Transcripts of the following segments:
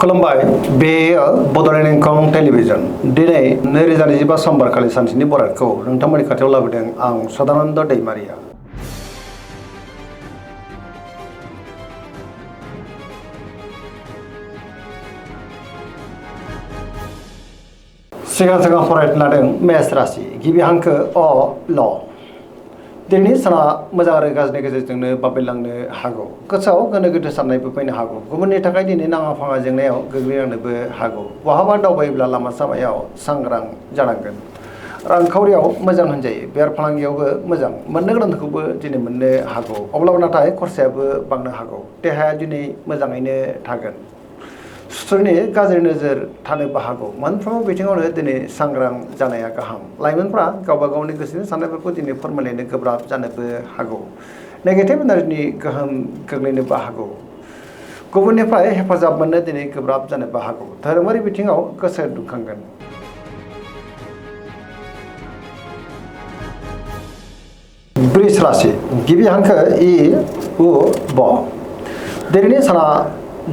खुलुमबाय बेयो बड'लेण्ड एंखं टेलिभिजन दिनै 2025 समबारखालि सानसेनि बरादखौ नोंथांमोननि खाथियाव लाबोदों आं सदानन्द दैमारिया। सिगां फरायनो लादों मेष राशि गिबि हांखो अ ल। दिनैनि साना मोजां आरो गाज्रिनि गेजेरजोंनो बाबेलांनो हागौ। गोसोआव गोनो गोथो साननायबो फैनो हागौ। गुबुननि थाखाय दिनै नाङा फाङा जेंनायाव गोग्लैलांनोबो हागौ। बहाबा दावबायोब्ला लामा सामायाव सांग्रां जानांगोन। रांखावरियाव मोजां होनजायो। बेफार फालांगियावबो मोजां। मोननो गोनांखौबो दिनै मोननो हागौ। अब्लाबो नाथाय खरसायाबो बांनो हागौ। देहाया दिनै मोजाङैनो थागोन। सुथुरनि गाज्रि नोजोर थानोबो हागौ। मोनफ्रोमबो बिथिङावनो दिनै सांग्रां जानाया गाहाम। लाइमोनफ्रा गावबा गावनि गोसोनि साननायफोरखौ दिनै फोरमायलायनो गोब्राब जानोबो हागौ। नेगेटिभ एनार्जिनि गोहोम गोग्लैनोबो हागौ। गुबुननिफ्राय हेफाजाब मोननो दिनै गोब्राब जानोबो हागौ। धोरोमारि बिथिङाव गोसो दुंखांगोन। वृष राशि गिबि हांखो इ उ ब। दिनैनि साना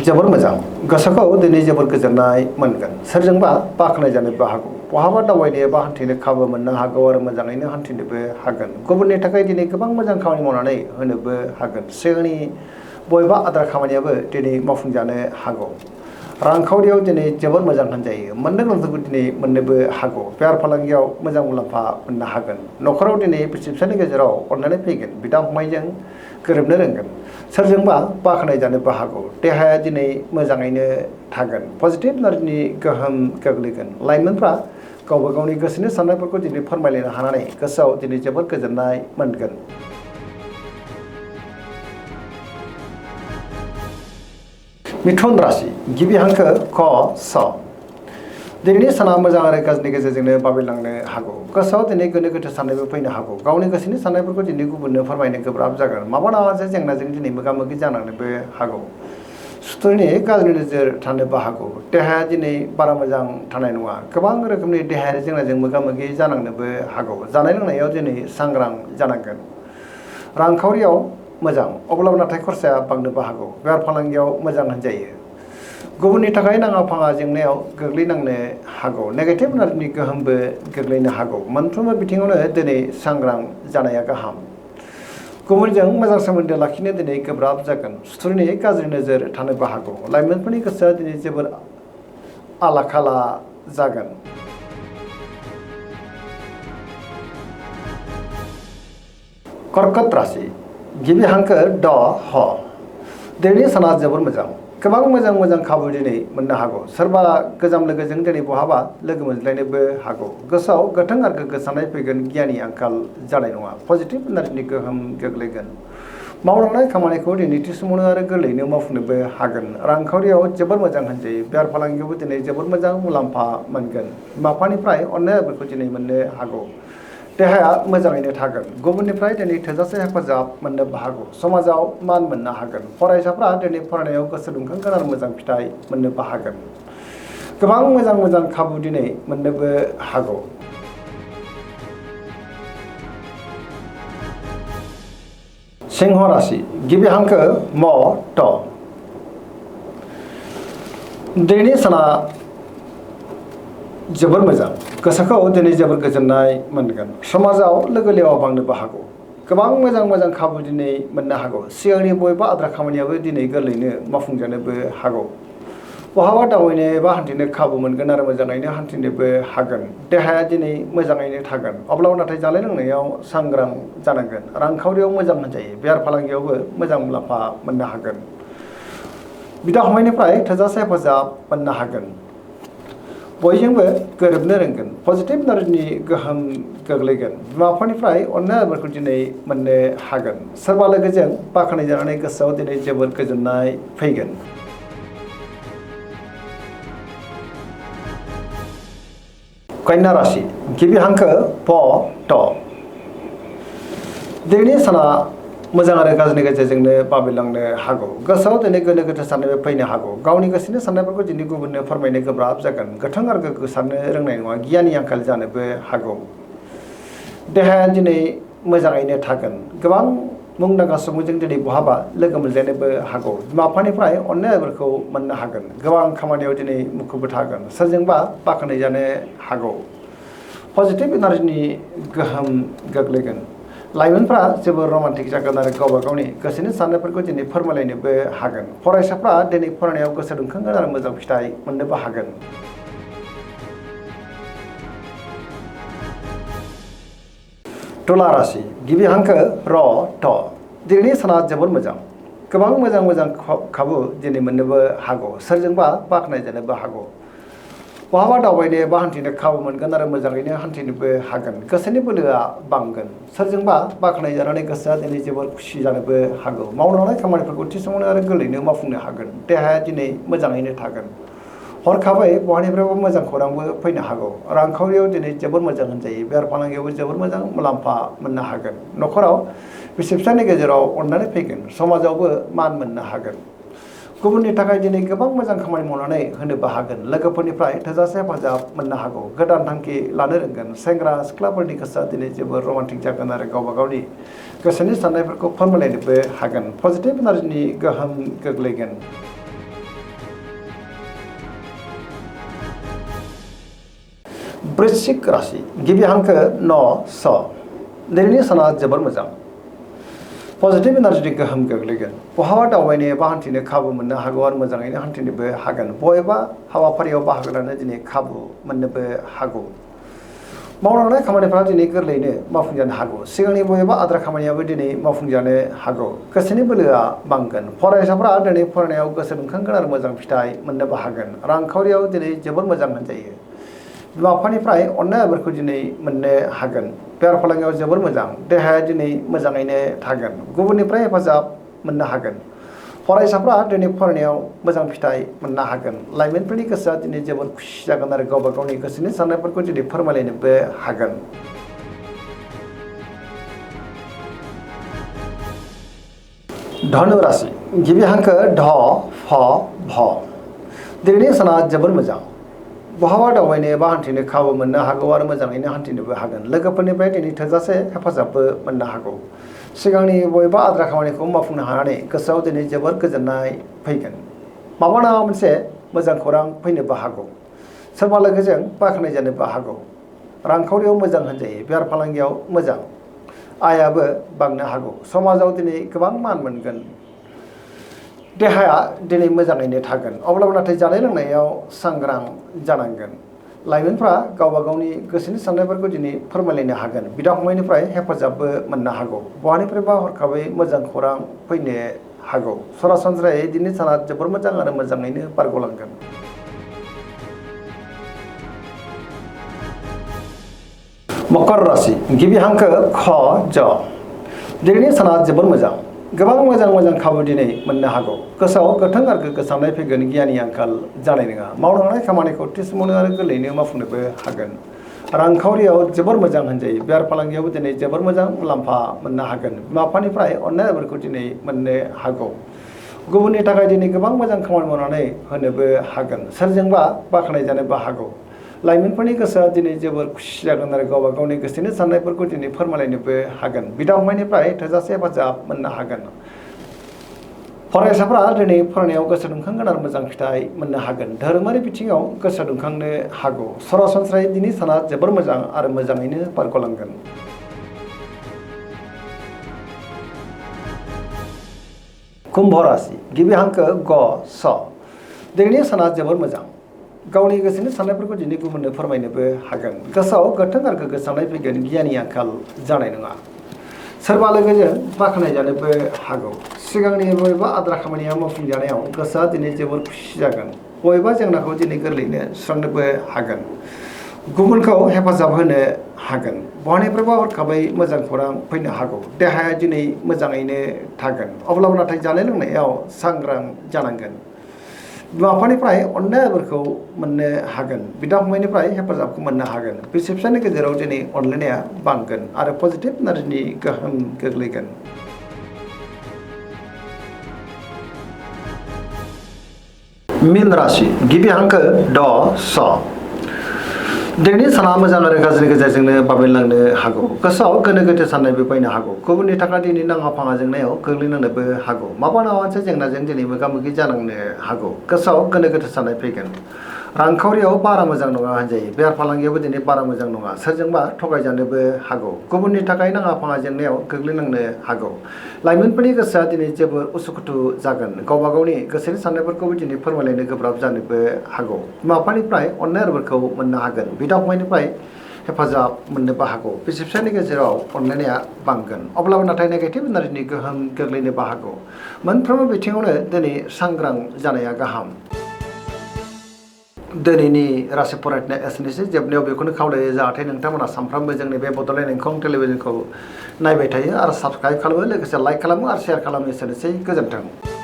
जोबोर मोजां। गोसोखौ दिनै जोबोर गोजोननाय मोनगोन। सोरजोंबा बाख्नाय जानोबो हागौ। बहाबा दावबायनो एबा हान्थिनो खाबु मोननो हागौ आरो मोजाङैनो हान्थिनोबो हागोन। गुबुननि थाखाय दिनै गोबां मोजां खामानि मावनानै होनोबो हागोन। सिगांनि बबेबा आद्रा खामानियाबो दिनै मावफुंजानो हागौ। रांखावरियाव दिनै जोबोर मोजां होनजायो। मोननो गोनांखौ दिनै मोननोबो हागौ। बेफार फालांगियाव मोजां मुलाम्फा मोननो हागोन। न'खराव दिनै बिसि फिसायनि गेजेराव अनलायनाय फैगोन। बिदा फंबायजों गोरोबनो रोंगोन। सोरजोंबा बाख्नाय जानोबो हागौ। देहाया दिनै मोजाङैनो थागोन। पजिटिभ एनार्जिनि गोहोम गोग्लैगोन। लाइमोनफ्रा गावबा गावनि गोसोनि साननायफोरखौ दिनै फोरमायलायनो हानानै गोसोआव दिनै जोबोर गोजोननाय मोनगोन। मिथुन राशि गिबि हांखो क स। दिनैनि साना मोजां आरो गाज्रिनि गेजेरजोंनो बाबेलांनो हागौ। गोसोआव दिनै गोनो गोथो साननायबो फैनो हागौ। गावनि गोसोनि साननायफोरखौ दिनै गुबुननो फोरमायनो गोब्राब जागोन। माबा मोनसे जेंनाजों दिनै मोगा मोगि जानांनोबो हागौ। सुथुरनि गाज्रि नोजोर थानोबो हागौ। देहाया दिनै बारा मोजां थानाय नङा। गोबां रोखोमनि देहायारि जेंनाजों मोगा मोगि जानांनोबो हागौ। जानाय लोंनायाव दिनै सांग्रां जानांगोन। रांखावरियाव मोजां अब्लाबो नाथाय खरसाया बांनोबो हागौ। बेफार फालांगियाव मोजां होनजायो। गुबुननि थाखाय नाङा फाङा जेंनायाव गोग्लैनांनो हागौ। नेगेटिभ एनार्जिनि गोहोमबो गोग्लैनो हागौ। मोनफ्रोमबो बिथिङावनो दिनै सांग्रां जानाया गाहाम। गुबुनजों मोजां सोमोन्दो लाखिनो दिनै गोब्राब जागोन। सुथुरनि गाज्रि नोजोर थानोबो हागौ। लाइमोनफोरनि गोसोआ दिनै जोबोर आला खाला जागोन। कर्कट राशि गिबि हांखो ड ह। दिनैनि साना जोबोर मोजां। गोबां मोजां खाबु दिनै मोननो हागौ। सोरबा गोजाम लोगोजों दिनै बहाबा लोगो मोनज्लायनोबो हागौ। गोसोआव गोथों आरो गोग्गो साननाय फैगोन। गियाननि आंखाल जानाय नङा। पजिटिभ एनार्जिनि गोहोम गोग्लैगोन। मावलांनाय खामानिखौ दिनै थि समावनो आरो गोरलैयैनो मावफुंनोबो हागोन। रांखावरियाव जोबोर मोजां होनजायो। बेफार फालांगियावबो दिनै जोबोर मोजां मुलाम्फा मोनगोन। बिमा बिफानिफ्राय अननाय आदरखौ दिनै मोननो हागौ। देहाया मोजाङैनो थागोन। गुबुननिफ्राय दिनै थोजासे हेफाजाब मोननोबो हागौ। समाजाव मान मोननो हागोन। फरायसाफ्रा दिनै फरायनायाव गोसो दुंखांगोन आरो मोजां फिथाइ मोननोबो हागोन। गोबां मोजां खाबु दिनै मोननोबो हागौ। सिंह राशि गिबि हांखो म ट। दिनैनि साना जोबोर मोजां। गोसोखौ दिनै जोबोर गोजोननाय मोनगोन। समाजाव लोगो लेवा बांनोबो हागौ। गोबां मोजां खाबु दिनै मोननो हागौ। सिगांनि बबेबा आद्रा खामानियाबो दिनै गोरलैयैनो मावफुंजानोबो हागौ। बहाबा दावबायनो एबा हान्थिनो खाबु मोनगोन आरो मोजाङैनो हान्थिनोबो हागोन। देहाया दिनै मोजाङैनो थागोन। अब्लाबो नाथाय जानाय लोंनायाव सांग्रां जानांगोन। रांखावरियाव मोजां होनजायो। बेफार फालांगियावबो मोजां मुलाम्फा मोननो हागोन। बिदा फंबायनिफ्राय थोजासे हेफाजाब मोननो हागोन। बयजोंबो गोरोबनो रोंगोन। पजिटिभ एनार्जिनि गोहोम गोग्लैगोन। बिमा बिफानिफ्राय अननाय आदरखौ दिनै मोननो हागोन। सोरबा लोगोजों बाख्नाय जानानै गोसोआव दिनै जोबोर गोजोननाय फैगोन। कन्या राशि गिबि हांखो प ट। दिनैनि साना मोजां आरो गाज्रिनि गेजेरजोंनो बाबेलांनो हागौ। गोसोआव दिनै गोनो गोथो साननायबो फैनो हागौ। गावनि गोसोनि साननायफोरखौ दिनै गुबुननो फोरमायनो गोब्राब जागोन। गोथों आरो गोग्गो साननो रोंनाय नङा। गियाननि आंखाल जानोबो हागौ। देहाया दिनै मोजाङैनो थागोन। गोबां मुंदांखा सुबुंजों दिनै बहाबा लोगो मोनलायनोबो हागौ बिमा बिफानिफ्राय अननायफोरखौ मोननो हागोन गोबां खामानियाव दिनै मुखुबबो थागोन सोरजोंबा बाख्नाय जानो हागौ पजिटिभ एनार्जिनि गोहोम गोग्लैगोन लाइमोनफ्रा जोबोर रमान्टिक जागोन आरो गावबा गावनि गोसोनि साननायफोरखौ दिनै फोरमायलायनोबो हागोन फरायसाफ्रा दिनै फरायनायाव गोसो दुंखांगोन आरो मोजां फिथाइ मोननोबो हागोन तुला राशि गिबि हांखो र थ दिनैनि साना जोबोर मोजां गोबां मोजां खाबु दिनै मोननोबो हागौ सोरजोंबा बाख्नाय जानोबो हागौ बहाबा दावबायनो बा हान्थिनो खाबु मोनगोन आरो मोजाङैनो हान्थिनोबो हागोन गोसोनि बोलोआ बांगोन सोरजोंबा बाख्नाय जानानै गोसोआ दिनै जोबोर खुसि जानोबो हागौ मावनो लानाय खामानिफोरखौ थि समावनो आरो गोरलैयैनो मावफुंनो हागोन देहाया दिनै मोजाङैनो थागोन हरखाबै बहानिफ्रायबो मोजां खौरांबो फैनो हागौ रांखावरियाव दिनै जोबोर मोजां होनजायो बेफार फालांगियावबो जोबोर मोजां मुलाम्फा मोननो हागोन न'खराव बिसि फिसायनि गेजेराव अननानै फैगोन समाजावबो मान मोननो हागोन गुबुननि थाखाय दिनै गोबां मोजां खामानि मावनानै होनोबो हागोन लोगोफोरनिफ्राय थोजासे हेफाजाब मोननो हागौ गोदान थांखि लानो रोंगोन सेंग्रा सिख्लाफोरनि गोसोआ दिनै जोबोर रमान्टिक जागोन आरो गावबा गावनि गोसोनि साननायफोरखौ फोरमायलायनोबो हागोन पजिटिभ एनार्जिनि गोहोम गोग्लैगोन वृश्चिक राशि गिबि हांखो न स दिनैनि साना जोबोर मोजां पजिटिभ एनार्जिनि गोहोम गोग्लैगोन बहाबा दावबायनो बा हान्थिनो खाबु मोननो हागौ आरो मोजाङैनो हान्थिनोबो हागोन बबेबा हाबाफारियाव बाहागो लानो दिनै खाबु मोननोबो हागौ मावलांनाय खामानिफोरा दिनै गोरलैयैनो मावफुंजानो हागौ सिगांनि बबेबा आद्रा खामानियाबो दिनै मावफुंजानो हागौ गोसोनि बोलोआ बांगोन फरायसाफ्रा दिनै फरायनायाव गोसो दुंखांगोन आरो मोजां फिथाइ मोननोबो हागोन रांखावरियाव दिनै जोबोर मोजां होनजायो बिमा बिफानिफ्राय अननायफोरखौ दिनै मोननो हागोन बेफार फालांगियाव जोबोर मोजां देहाया दिनै मोजाङैनो थागोन गुबुननिफ्राय हेफाजाब मोननो हागोन फरायसाफ्रा दिनै फरायनायाव मोजां फिथाइ मोननो हागोन लाइमोनफोरनि गोसोआ दिनै जोबोर खुसि जागोन आरो गावबा गावनि गोसोनि साननायफोरखौ दिनै फोरमायलायनोबो हागोन धनु राशि गिबि हांखो ध फ भ दिनैनि साना जोबोर मोजां बहाबा दावबायनो बा हान्थिनो खाबु मोननो हागौ आरो मोजाङैनो हान्थिनोबो हागोन लोगोफोरनिफ्राय दिनै थोजासे हेफाजाबबो मोननो हागौ सिगांनि बबेबा आद्रा खामानिखौ मावफुंनो हानानै गोसोआव दिनै जोबोर गोजोननाय फैगोन माबा नङा मोनसे मोजां खौरां फैनोबो हागौ सोरबा लोगोजों बाख्नाय जानोबो हागौ रांखावरियाव मोजां होनजायो बेफार फालांगियाव मोजां आयाबो बांनो हागौ समाजाव दिनै गोबां मान मोनगोन देहाया दिनै मोजाङैनो थागोन अब्लाबो नाथाय जानाय लोंनायाव सांग्रां जानांगोन लाइमोनफ्रा गावबा गावनि गोसोनि साननायफोरखौ दिनै फोरमायलायनो हागोन बिदा फंबायनिफ्राय हेफाजाबबो मोननो हागौ बहानिफ्रायबा हरखाबै मोजां खौरां फैनो हागौ सरासनस्रायै दिनै साना जोबोर मोजां आरो मोजाङैनो बारग'लांगोन मकर राशि गिबि हांखो ख ज दिनैनि साना जोबोर मोजां गोबां मोजां खाबु दिनै मोननो हागौ गोसोआव गोथों आरो गोग्गो साननाय फैगोन गियाननि आंखाल जानाय नङा मावलांनाय खामानिखौ थि समावनो आरो गोरलैयैनो मावफुंनोबो हागोन रांखावरियाव जोबोर मोजां होनजायो बेफार फालांगियावबो दिनै जोबोर मोजां मुलाम्फा मोननो हागोन बिमा बिफानिफ्राय अननायफोरखौ दिनै मोननो हागौ गुबुननि थाखाय दिनै गोबां मोजां खामानि मावनानै होनोबो हागोन सोरजोंबा बाख्नाय जानोबो हागौ लाइमोनफोरनि गोसोआ दिनै जोबोर खुसि जागोन आरो गावबा गावनि गोसोनि साननायफोरखौ दिनै फोरमायलायनोबो हागोन बिदा फंबायनिफ्राय थोजासे हेफाजाब मोननो हागोन फरायसाफ्रा दिनै फरायनायाव गोसो दुंखांगोन आरो मोजां फिथाइ मोननो हागोन धोरोमारि बिथिङाव गोसो दुंखांनो हागौ सरासनस्रायै दिनै साना जोबोर मोजां आरो मोजाङैनो बारग'लांगोन कुम्भ राशि गिबि हांखो ग स दिनैनि साना जोबोर मोजां गावनि गोसोनि साननायफोरखौ दिनै गुबुननो फोरमायनोबो हागोन गोसोआव गोथों आरो गोग्गो साननाय फैगोन गियाननि आंखाल जानाय नङा सोरबा लोगोजों बाख्नाय जानोबो हागौ सिगांनि बबेबा आद्रा खामानिया मावफुंजानायाव गोसोआ दिनै जोबोर खुसि जागोन बबेबा जेंनाखौ दिनै गोरलैयैनो सुस्रांनोबो हागोन गुबुनखौ हेफाजाब होनो हागोन बहानिफ्रायबा हरखाबै मोजां खौरां फैनो हागौ देहाया दिनै मोजाङैनो थागोन अब्लाबो नाथाय जानाय लोंनायाव सांग्रां जानांगोन बिमा बिफानिफ्राय अननायफोरखौ मोननो हागोन बिदा फंबायनिफ्राय हेफाजाबखौ मोननो हागोन बिसि फिसायनि गेजेराव दिनै अनलायनाया बांगोन आरो पजिटिभ एनार्जिनि गोहोम गोग्लैगोन मीन राशि गिबि हांखो ड स दिनैनि साना मोजां आरो गाज्रिनि गेजेरजोंनो बाबेनलांनो हागौ गोसोआव गोनो गोथो साननायबो फैनो हागौ गुबुननि थाखाय दिनै नाङा फाङा जेंनायाव गोग्लैनांनोबो हागौ माबा मोनसे जेंनाजों दिनै मोगा मोगि जानांनो हागौ गोसोआव गोनो गोथो साननाय फैगोन रांखावरियाव बारा मोजां नङा होनजायो बेफार फालांगियावबो दिनै बारा मोजां नङा सोरजोंबा थगायजानोबो हागौ गुबुननि थाखाय नाङा फाङा जेंनायाव गोग्लैनांनो हागौ लाइमोनफोरनि गोसोआ दिनै जोबोर उसुखुथु जागोन गावबा गावनि गोसोनि साननायफोरखौबो दिनै फोरमायलायनो गोब्राब जानोबो हागौ बिमा बिफानिफ्राय अननाय आरोफोरखौ मोननो हागोन बिदा फंबायनिफ्राय हेफाजाब मोननोबो हागौ बिसि फिसायनि गेजेराव अनलायनाया बांगोन अब्लाबो नाथाय नेगेटिभ एनार्जिनि गोहोम गोग्लैनोबो हागौ मोनफ्रोमबो बिथिङावनो दिनै सांग्रां जानाया गाहाम दिनैनि राशि फरायनाय एसेनोसै जोबनायाव बेखौनो खावलायो जाहाथे नोंथांमोना सानफ्रामबो जोंनि बे बड'लेण्ड इंखं टेलिभिजनखौ नायबाय थायो आरो साबस्क्राइब खालामो लोगोसे लाइक खालामो आरो शेयार खालामो एसेनोसै गोजोन्थों।